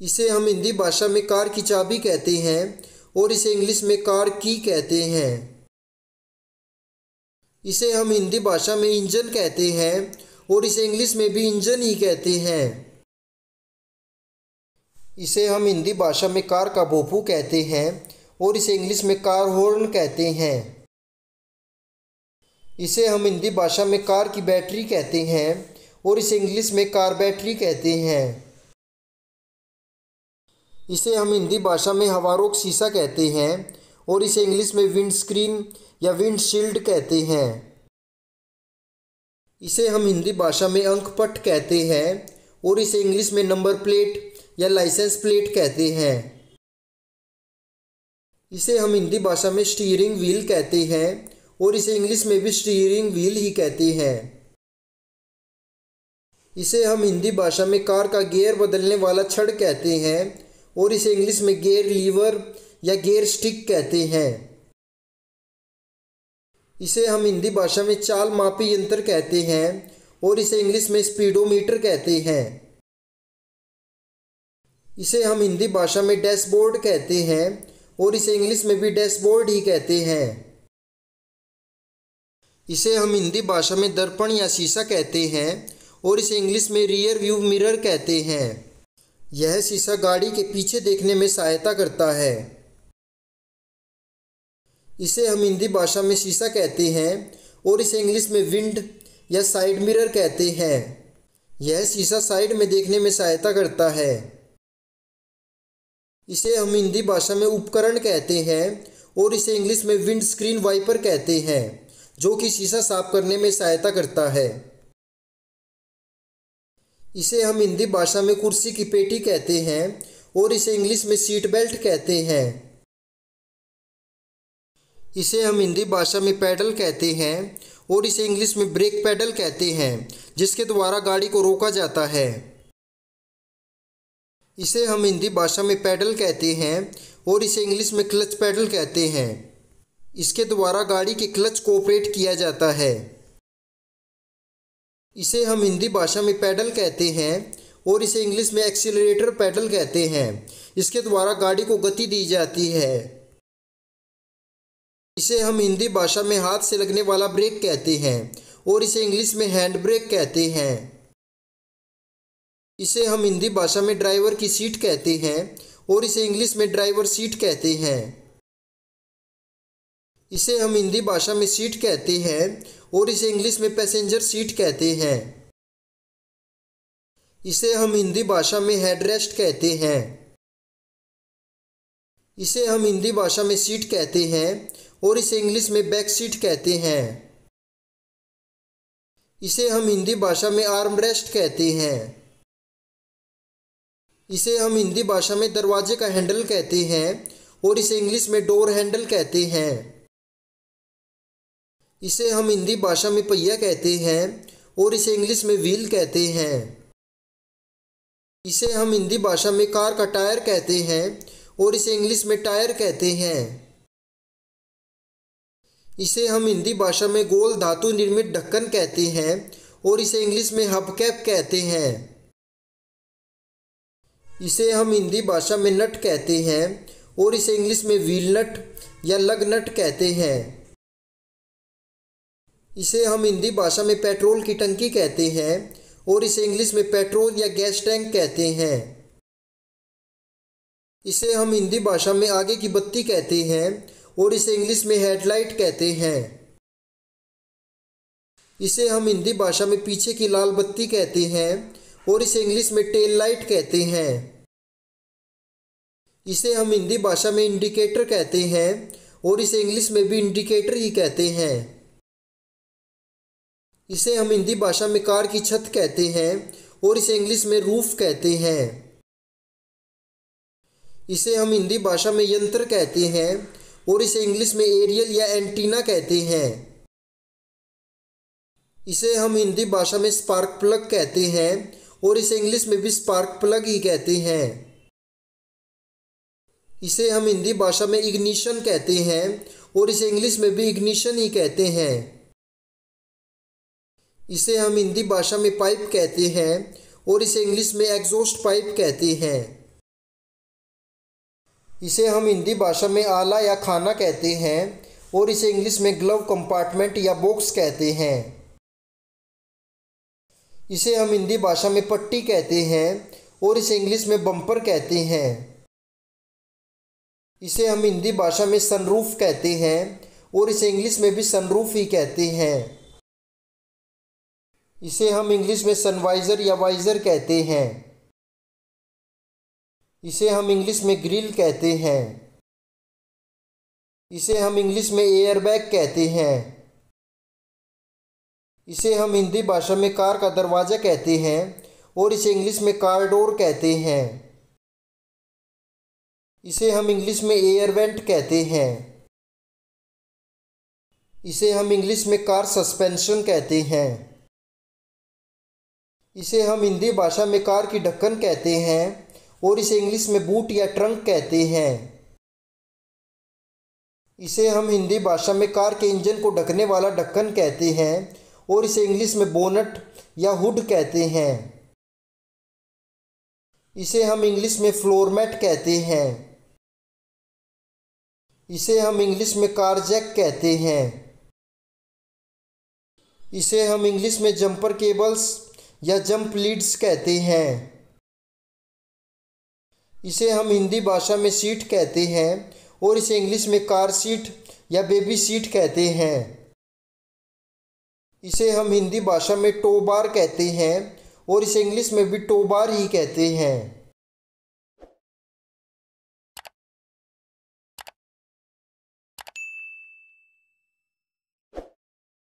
इसे हम हिंदी भाषा में कार की चाबी कहते हैं और इसे इंग्लिश में कार की कहते हैं। इसे हम हिंदी भाषा में इंजन कहते हैं और इसे इंग्लिश में भी इंजन ही कहते हैं। इसे हम हिंदी भाषा में कार का भोंपू कहते हैं और इसे इंग्लिश में कार हॉर्न कहते हैं। इसे हम हिंदी भाषा में कार की बैटरी कहते हैं और इसे इंग्लिश में कार बैटरी कहते हैं। इसे हम हिंदी भाषा में हवारोक शीशा कहते हैं और इसे इंग्लिश में विंडस्क्रीन या विंडशील्ड कहते हैं। इसे हम हिंदी भाषा में अंकपट कहते हैं और इसे इंग्लिश में नंबर प्लेट या लाइसेंस प्लेट कहते हैं। इसे हम हिंदी भाषा में स्टीयरिंग व्हील कहते हैं और इसे इंग्लिश में भी स्टीयरिंग व्हील ही कहते हैं। इसे हम हिंदी भाषा में कार का गियर बदलने वाला छड़ कहते हैं और इसे इंग्लिश में गियर लीवर या गियर स्टिक कहते हैं। इसे हम हिंदी भाषा में चाल मापी यंत्र कहते हैं और इसे इंग्लिश में स्पीडोमीटर कहते हैं। इसे हम हिंदी भाषा में डैशबोर्ड कहते हैं और इसे इंग्लिश में भी डैशबोर्ड ही कहते हैं। इसे हम हिंदी भाषा में दर्पण या शीशा कहते हैं और इसे इंग्लिश में रियर व्यू मिरर कहते हैं। यह शीशा गाड़ी के पीछे देखने में सहायता करता है। इसे हम हिंदी भाषा में शीशा कहते हैं और इसे इंग्लिश में विंड या साइड मिरर कहते हैं। यह शीशा साइड में देखने में सहायता करता है। इसे हम हिंदी भाषा में उपकरण कहते हैं और इसे इंग्लिश में विंड स्क्रीन वाइपर कहते हैं, जो कि शीशा साफ करने में सहायता करता है। इसे हम हिंदी भाषा में कुर्सी की पेटी कहते हैं और इसे इंग्लिश में सीट बेल्ट कहते हैं। इसे हम हिंदी भाषा में पैडल कहते हैं और इसे इंग्लिश में ब्रेक पैडल कहते हैं, जिसके द्वारा गाड़ी को रोका जाता है। इसे हम हिंदी भाषा में पैडल कहते हैं और इसे इंग्लिश में क्लच पैडल कहते हैं। इसके द्वारा गाड़ी के क्लच को ऑपरेट किया जाता है। इसे हम हिंदी भाषा में पैडल कहते हैं और इसे इंग्लिश में एक्सीलरेटर पैडल कहते हैं। इसके द्वारा गाड़ी को गति दी जाती है। इसे हम हिंदी भाषा में हाथ से लगने वाला ब्रेक कहते हैं और इसे इंग्लिश में हैंड ब्रेक कहते हैं। इसे हम हिंदी भाषा में ड्राइवर की सीट कहते हैं और इसे इंग्लिश में ड्राइवर सीट कहते हैं। इसे हम हिंदी भाषा में सीट कहते हैं और इसे इंग्लिश में पैसेंजर सीट कहते हैं। इसे हम हिंदी भाषा में हेडरेस्ट कहते हैं। इसे हम हिंदी भाषा में सीट कहते हैं और इसे इंग्लिश में बैक सीट कहते हैं। इसे हम हिंदी भाषा में आर्म रेस्ट कहते हैं। इसे हम हिंदी भाषा में दरवाजे का हैंडल कहते हैं और इसे इंग्लिश में डोर हैंडल कहते हैं। इसे हम हिंदी भाषा में पहिया कहते हैं और इसे इंग्लिश में व्हील कहते हैं। इसे हम हिंदी भाषा में कार का टायर कहते हैं और इसे इंग्लिश में टायर कहते हैं। इसे हम हिंदी भाषा में गोल धातु निर्मित ढक्कन कहते हैं और इसे इंग्लिश में हबकैप कहते हैं। इसे हम हिंदी भाषा में नट कहते हैं और इसे इंग्लिश में व्हील नट या लग नट कहते हैं। इसे हम हिंदी भाषा में पेट्रोल की टंकी कहते हैं और इसे इंग्लिश में पेट्रोल या गैस टैंक कहते हैं। इसे हम हिंदी भाषा में आगे की बत्ती कहते हैं और इसे इंग्लिश में हेडलाइट कहते हैं। इसे हम हिंदी भाषा में पीछे की लाल बत्ती कहते हैं और इसे इंग्लिश में टेल लाइट कहते हैं। इसे हम हिंदी भाषा में इंडिकेटर कहते हैं और इसे इंग्लिश में भी इंडिकेटर ही कहते हैं। इसे हम हिंदी भाषा में कार की छत कहते हैं और इसे इंग्लिश में रूफ कहते हैं। इसे हम हिंदी भाषा में यंत्र कहते हैं और इसे इंग्लिश में एरियल या एंटीना कहते हैं। इसे हम हिंदी भाषा में स्पार्क प्लग कहते हैं और इसे इंग्लिश में भी स्पार्क प्लग ही कहते हैं। इसे हम हिंदी भाषा में इग्निशन कहते हैं और इसे इंग्लिश में भी इग्निशन ही कहते हैं। इसे हम हिंदी भाषा में पाइप कहते हैं और इसे इंग्लिश में एग्जॉस्ट पाइप कहते हैं। इसे हम हिंदी भाषा में आला या खाना कहते हैं और इसे इंग्लिश में ग्लव कंपार्टमेंट या बॉक्स कहते हैं। इसे हम हिंदी भाषा में पट्टी कहते हैं और इसे इंग्लिश में बम्पर कहते हैं। इसे हम हिंदी भाषा में सनरूफ कहते हैं और इसे इंग्लिश में भी सनरूफ ही कहते हैं। इसे हम इंग्लिश में सनवाइजर या वाइजर कहते हैं। इसे हम इंग्लिश में ग्रिल कहते हैं। इसे हम इंग्लिश में एयरबैग कहते हैं। इसे हम हिंदी भाषा में कार का दरवाज़ा कहते हैं और इसे इंग्लिश में कार डोर कहते हैं। इसे हम इंग्लिश में एयर वेंट कहते हैं। इसे हम इंग्लिश में कार सस्पेंशन कहते हैं। इसे हम हिंदी भाषा में कार की ढक्कन कहते हैं और इसे इंग्लिश में बूट या ट्रंक कहते हैं। इसे हम हिंदी भाषा में कार के इंजन को ढकने वाला ढक्कन कहते हैं और इसे इंग्लिश में बोनट या हुड कहते हैं। इसे हम इंग्लिश में फ्लोर मैट कहते हैं। इसे हम इंग्लिश में कार जैक कहते हैं। इसे हम इंग्लिश में जंपर केबल्स या जंप लीड्स कहते हैं। इसे हम हिंदी भाषा में सीट कहते हैं और इसे इंग्लिश में कार सीट या बेबी सीट कहते हैं। इसे हम हिंदी भाषा में टो बार कहते हैं और इसे इंग्लिश में भी टो बार ही कहते हैं।